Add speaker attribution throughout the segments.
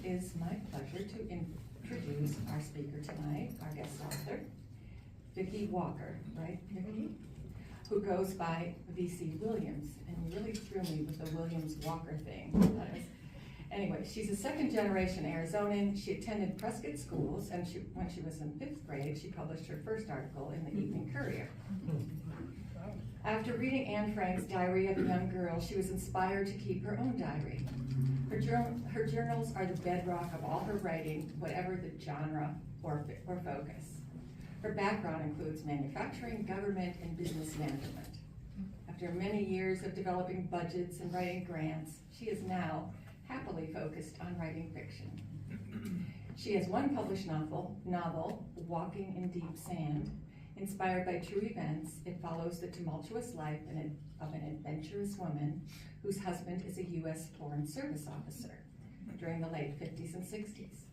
Speaker 1: it is my pleasure to introduce our speaker tonight, our guest author, Vicki Walker, right, Vicki? Who goes by V.C. Williams, and you really threw me with the Williams-Walker thing. Anyway, she's a second-generation Arizonan. She attended Prescott schools, and when she was in 5th grade, she published her first article in the Evening Courier. After reading Anne Frank's Diary of a Young Girl, she was inspired to keep her own diary. Her journals are the bedrock of all her writing, whatever the genre or focus. Her background includes manufacturing, government, and business management. After many years of developing budgets and writing grants, she is now happily focused on writing fiction. She has one published novel, Walking in Deep Sand. Inspired by true events, it follows the tumultuous life of an adventurous woman whose husband is a U.S. Foreign Service officer during the late 50s and 60s.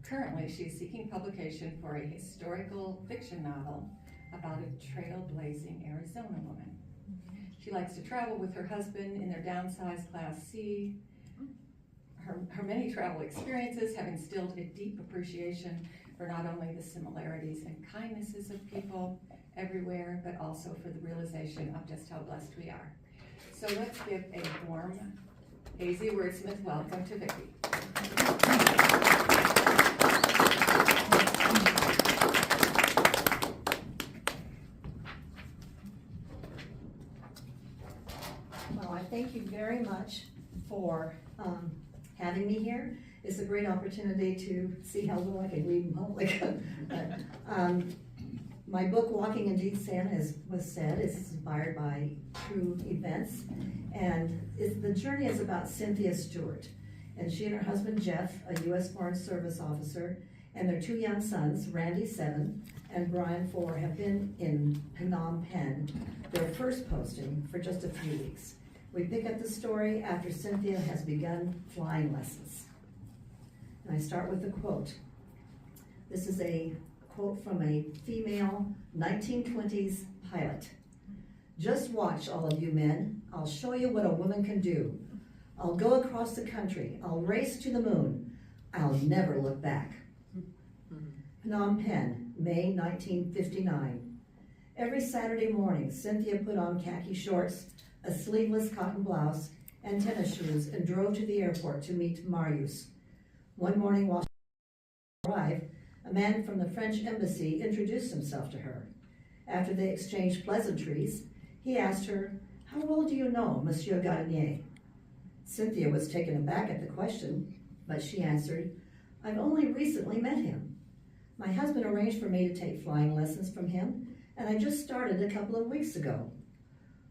Speaker 1: Currently, she is seeking publication for a historical fiction novel about a trailblazing Arizona woman. She likes to travel with her husband in their downsized Class C. Her many travel experiences have instilled a deep appreciation for not only the similarities and kindnesses of people everywhere, but also for the realization of just how blessed we are. So let's give a warm, hazy wordsmith welcome to Vicki.
Speaker 2: Well, I thank you very much for having me here. It's a great opportunity to see how little I can read in public. My book, Walking in Deep Sand, as was said, is inspired by true events. And the journey is about Cynthia Stewart. And she and her husband, Jeff, a U.S. Foreign Service officer, and their 2 young sons, Randy, 7, and Brian, 4, have been in Phnom Penh, their first posting, for just a few weeks. We pick up the story after Cynthia has begun flying lessons. And I start with a quote. This is a quote from a female 1920s pilot. "Just watch, all of you men. I'll show you what a woman can do. I'll go across the country. I'll race to the moon. I'll never look back." Phnom Penh, May 1959. Every Saturday morning, Cynthia put on khaki shorts, a sleeveless cotton blouse, and tennis shoes, and drove to the airport to meet Marius. One morning while she arrived, a man from the French embassy introduced himself to her. After they exchanged pleasantries, he asked her, "How well do you know Monsieur Gardinier?" Cynthia was taken aback at the question, but she answered, "I've only recently met him. My husband arranged for me to take flying lessons from him, and I just started a couple of weeks ago."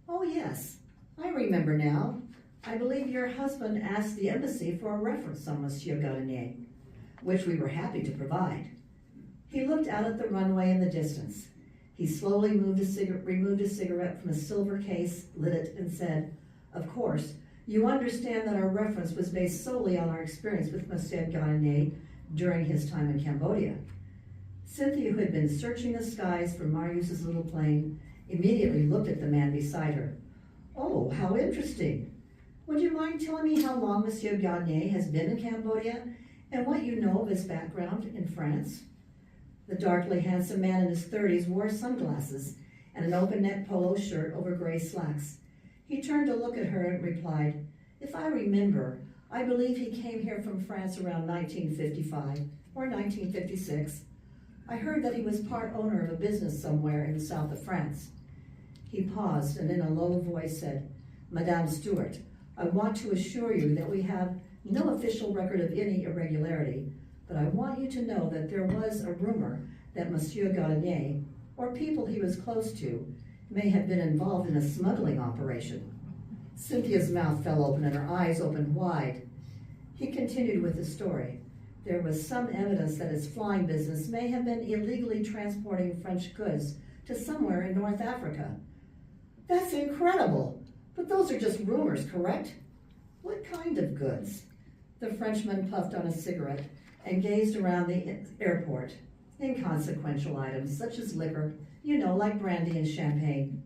Speaker 2: "Oh yes, I remember now. I believe your husband asked the embassy for a reference on Monsieur Gardinier, which we were happy to provide." He looked out at the runway in the distance. He slowly removed a cigarette from a silver case, lit it, and said, "Of course, you understand that our reference was based solely on our experience with Monsieur Gardinier during his time in Cambodia." Cynthia, who had been searching the skies for Marius's little plane, immediately looked at the man beside her. "Oh, how interesting. Would you mind telling me how long Monsieur Gardinier has been in Cambodia and what you know of his background in France?" The darkly handsome man in his 30s wore sunglasses and an open-neck polo shirt over gray slacks. He turned to look at her and replied, "If I remember, I believe he came here from France around 1955 or 1956. I heard that he was part owner of a business somewhere in the south of France." He paused and in a low voice said, "Madame Stewart, I want to assure you that we have no official record of any irregularity, but I want you to know that there was a rumor that Monsieur Gardinier, or people he was close to, may have been involved in a smuggling operation." Cynthia's mouth fell open and her eyes opened wide. He continued with the story. There was some evidence that his flying business may have been illegally transporting French goods to somewhere in North Africa. "That's incredible! But those are just rumors, correct? What kind of goods?" The Frenchman puffed on a cigarette and gazed around the airport. "Inconsequential items, such as liquor, like brandy and champagne."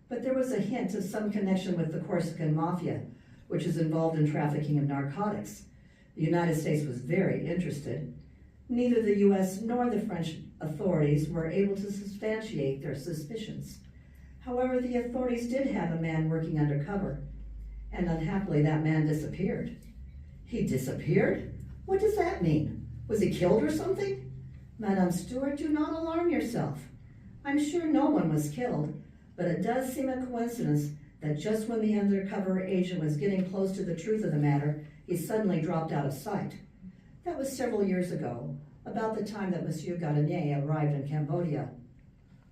Speaker 2: But there was a hint of some connection with the Corsican mafia, which is involved in trafficking of narcotics. The United States was very interested. Neither the U.S. nor the French authorities were able to substantiate their suspicions. However, the authorities did have a man working undercover, and unhappily that man disappeared. He disappeared? What does that mean? Was he killed or something? Madame Stuart, do not alarm yourself. I'm sure no one was killed, but it does seem a coincidence that just when the undercover agent was getting close to the truth of the matter, he suddenly dropped out of sight. That was several years ago, about the time that Monsieur Gardinier arrived in Cambodia.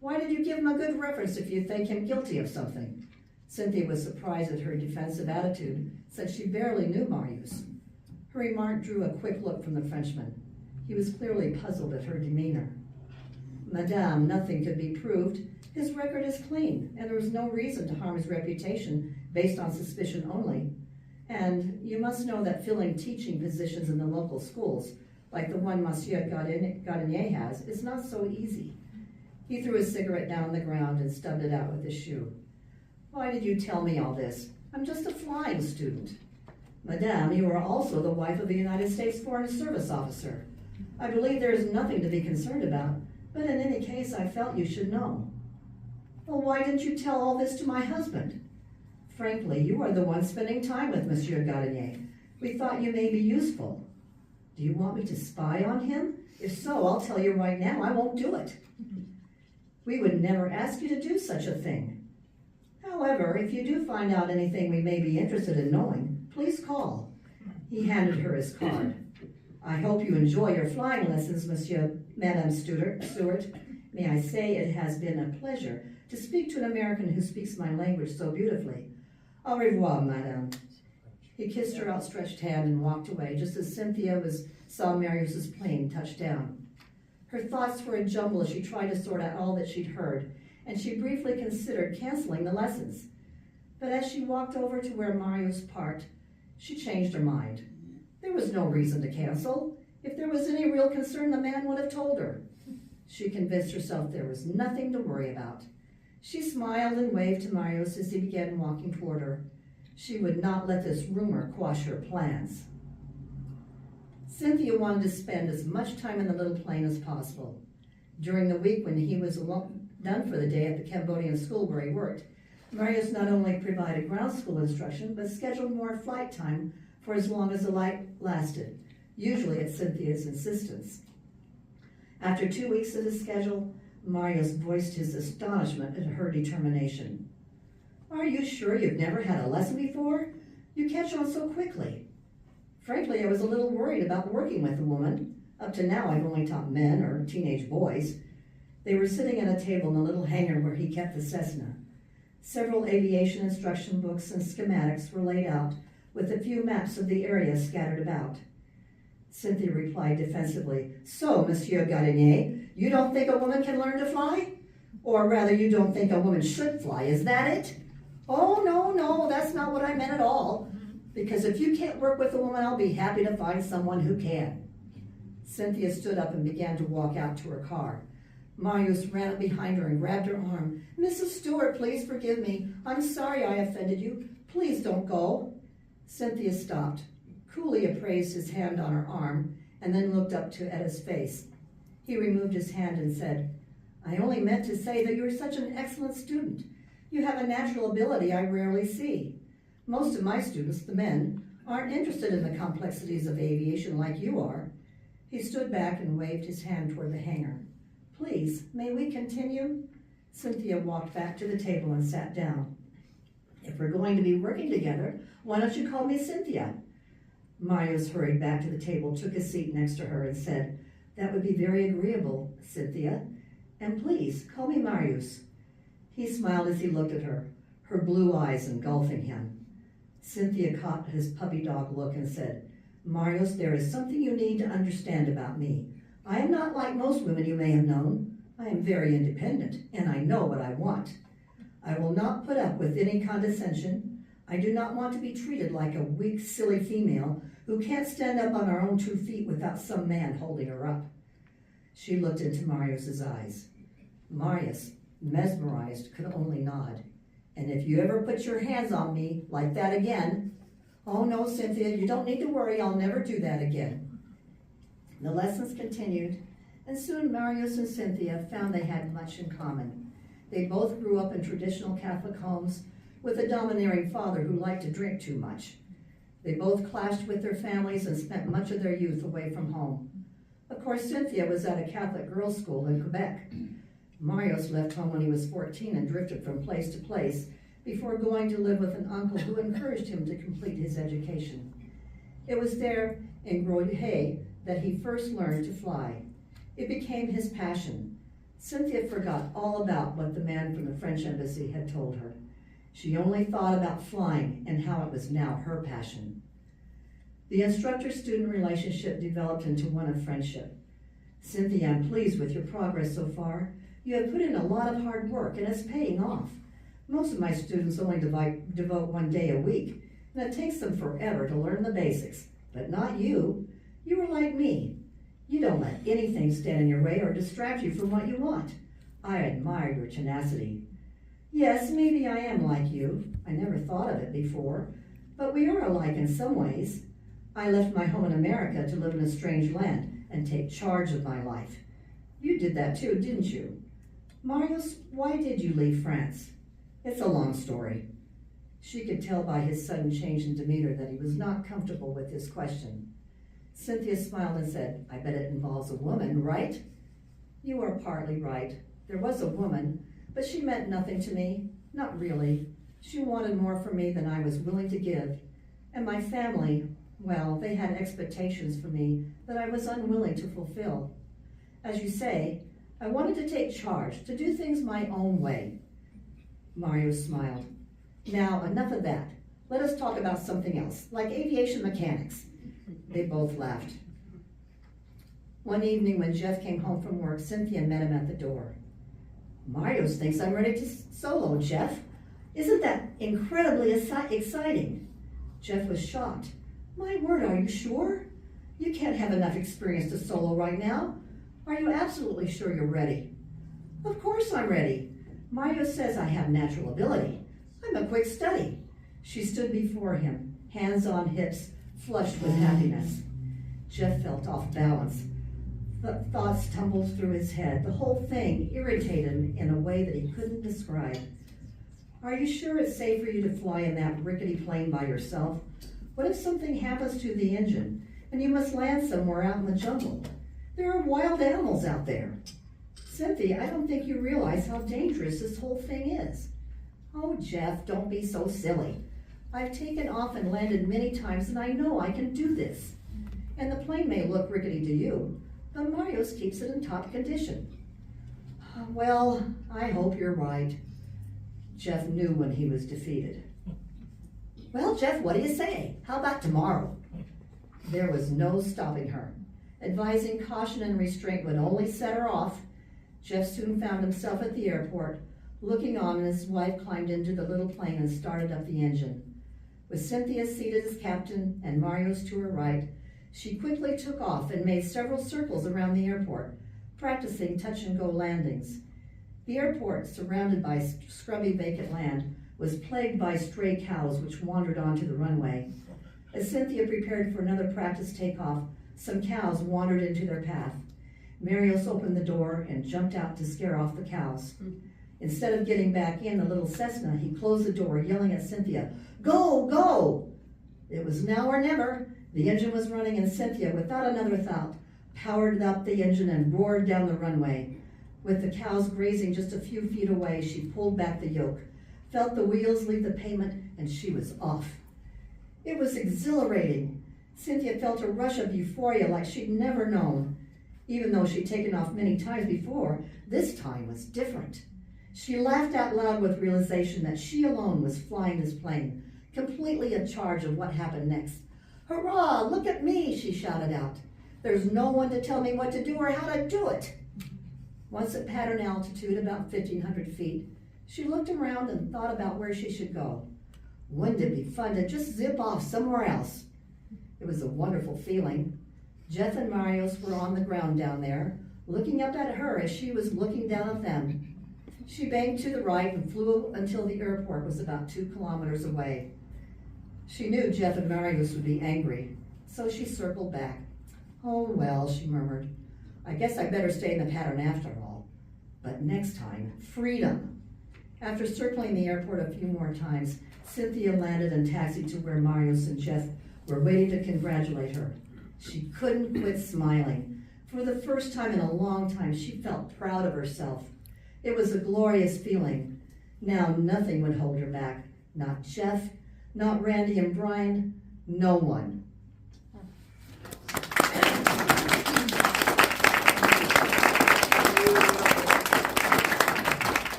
Speaker 2: Why did you give him a good reference if you think him guilty of something? Cynthia was surprised at her defensive attitude, since she barely knew Marius. Her remark drew a quick look from the Frenchman. He was clearly puzzled at her demeanor. Madame, nothing could be proved. His record is clean, and there was no reason to harm his reputation based on suspicion only. And you must know that filling teaching positions in the local schools, like the one Monsieur Gardinier has, is not so easy. He threw his cigarette down on the ground and stubbed it out with his shoe. Why did you tell me all this? I'm just a flying student. Madame, you are also the wife of a United States Foreign Service officer. I believe there is nothing to be concerned about, but in any case, I felt you should know. Well, why didn't you tell all this to my husband? Frankly, you are the one spending time with Monsieur Gardinier. We thought you may be useful. Do you want me to spy on him? If so, I'll tell you right now, I won't do it. We would never ask you to do such a thing. However, if you do find out anything we may be interested in knowing, please call. He handed her his card. I hope you enjoy your flying lessons, Madame Stuart. May I say it has been a pleasure to speak to an American who speaks my language so beautifully. Au revoir, Madame. He kissed her outstretched hand and walked away just as Cynthia saw Marius's plane touch down. Her thoughts were a jumble as she tried to sort out all that she'd heard, and she briefly considered canceling the lessons. But as she walked over to where Marius parked, she changed her mind. There was no reason to cancel. If there was any real concern, the man would have told her. She convinced herself there was nothing to worry about. She smiled and waved to Marius as he began walking toward her. She would not let this rumor quash her plans. Cynthia wanted to spend as much time in the little plane as possible. During the week when he was done for the day at the Cambodian school where he worked, Marius not only provided ground school instruction, but scheduled more flight time for as long as the flight lasted, usually at Cynthia's insistence. After 2 weeks of the schedule, Marius voiced his astonishment at her determination. Are you sure you've never had a lesson before? You catch on so quickly. Frankly, I was a little worried about working with a woman. Up to now, I've only taught men or teenage boys. They were sitting at a table in the little hangar where he kept the Cessna. Several aviation instruction books and schematics were laid out, with a few maps of the area scattered about. Cynthia replied defensively, So, Monsieur Gardinier, you don't think a woman can learn to fly? Or rather, you don't think a woman should fly, is that it? Oh, no, that's not what I meant at all. Because if you can't work with a woman, I'll be happy to find someone who can. Cynthia stood up and began to walk out to her car. Marius ran up behind her and grabbed her arm. Mrs. Stuart, please forgive me. I'm sorry I offended you. Please don't go. Cynthia stopped, coolly appraised his hand on her arm, and then looked up at his face. He removed his hand and said, I only meant to say that you're such an excellent student. You have a natural ability I rarely see. Most of my students, the men, aren't interested in the complexities of aviation like you are. He stood back and waved his hand toward the hangar. Please, may we continue? Cynthia walked back to the table and sat down. If we're going to be working together, why don't you call me Cynthia? Marius hurried back to the table, took a seat next to her, and said, That would be very agreeable, Cynthia. And please, call me Marius. He smiled as he looked at her, her blue eyes engulfing him. Cynthia caught his puppy dog look and said, Marius, there is something you need to understand about me. I am not like most women you may have known. I am very independent, and I know what I want. I will not put up with any condescension. I do not want to be treated like a weak, silly female who can't stand up on her own 2 feet without some man holding her up. She looked into Marius's eyes. Marius, mesmerized, could only nod. And if you ever put your hands on me like that again, "Oh no, Cynthia, you don't need to worry, I'll never do that again." The lessons continued, and soon Marius and Cynthia found they had much in common. They both grew up in traditional Catholic homes with a domineering father who liked to drink too much. They both clashed with their families and spent much of their youth away from home. Of course, Cynthia was at a Catholic girls' school in Quebec. Marius left home when he was 14 and drifted from place to place before going to live with an uncle who encouraged him to complete his education. It was there in Groix that he first learned to fly. It became his passion. Cynthia forgot all about what the man from the French embassy had told her. She only thought about flying and how it was now her passion. The instructor-student relationship developed into one of friendship. "Cynthia, I'm pleased with your progress so far. You have put in a lot of hard work and it's paying off. Most of my students only devote 1 day a week, and it takes them forever to learn the basics. But not you. You are like me. You don't let anything stand in your way or distract you from what you want. I admire your tenacity." "Yes, maybe I am like you. I never thought of it before. But we are alike in some ways. I left my home in America to live in a strange land and take charge of my life. You did that too, didn't you? Marius, why did you leave France?" "It's a long story." She could tell by his sudden change in demeanor that he was not comfortable with his question. Cynthia smiled and said, "I bet it involves a woman, right?" "You are partly right. There was a woman, but she meant nothing to me. Not really. She wanted more from me than I was willing to give. And my family, well, they had expectations for me that I was unwilling to fulfill. As you say, I wanted to take charge, to do things my own way." Mario smiled. "Now, enough of that. Let us talk about something else, like aviation mechanics." They both laughed. One evening when Jeff came home from work, Cynthia met him at the door. "Marius thinks I'm ready to solo, Jeff. Isn't that incredibly exciting?" Jeff was shocked. "My word, are you sure? You can't have enough experience to solo right now. Are you absolutely sure you're ready?" "Of course I'm ready. Marius says I have natural ability. I'm a quick study." She stood before him, hands on hips, flushed with happiness. Jeff felt off balance. The thoughts tumbled through his head. The whole thing irritated him in a way that he couldn't describe. "Are you sure it's safe for you to fly in that rickety plane by yourself? What if something happens to the engine and you must land somewhere out in the jungle? There are wild animals out there." "Cynthia, I don't think you realize how dangerous this whole thing is." "Oh, Jeff, don't be so silly. I've taken off and landed many times and I know I can do this. And the plane may look rickety to you, but Marius keeps it in top condition." "Well, I hope you're right." Jeff knew when he was defeated. "Well, Jeff, what do you say? How about tomorrow?" There was no stopping her. Advising caution and restraint would only set her off. Jeff soon found himself at the airport, looking on as his wife climbed into the little plane and started up the engine. With Cynthia seated as captain and Marius to her right, she quickly took off and made several circles around the airport, practicing touch-and-go landings. The airport, surrounded by scrubby vacant land, was plagued by stray cows which wandered onto the runway. As Cynthia prepared for another practice takeoff, some cows wandered into their path. Marius opened the door and jumped out to scare off the cows. Instead of getting back in the little Cessna, he closed the door, yelling at Cynthia, "Go, go!" It was now or never. The engine was running, and Cynthia, without another thought, powered up the engine and roared down the runway. With the cows grazing just a few feet away, she pulled back the yoke, felt the wheels leave the pavement, and she was off. It was exhilarating. Cynthia felt a rush of euphoria like she'd never known. Even though she'd taken off many times before, this time was different. She laughed out loud with realization that she alone was flying this plane, completely in charge of what happened next. "Hurrah, look at me," she shouted out. "There's no one to tell me what to do or how to do it." Once at pattern altitude, about 1,500 feet, she looked around and thought about where she should go. Wouldn't it be fun to just zip off somewhere else? It was a wonderful feeling. Jeff and Marius were on the ground down there, looking up at her as she was looking down at them. She banked to the right and flew until the airport was about 2 kilometers away. She knew Jeff and Marius would be angry, so she circled back. Oh well, she murmured. I guess I better stay in the pattern after all. But next time, freedom. After circling the airport a few more times, Cynthia landed and taxied to where Marius and Jeff were waiting to congratulate her. She couldn't quit smiling. For the first time in a long time, she felt proud of herself. It was a glorious feeling. Now nothing would hold her back. Not Jeff, not Randy and Brian, no one.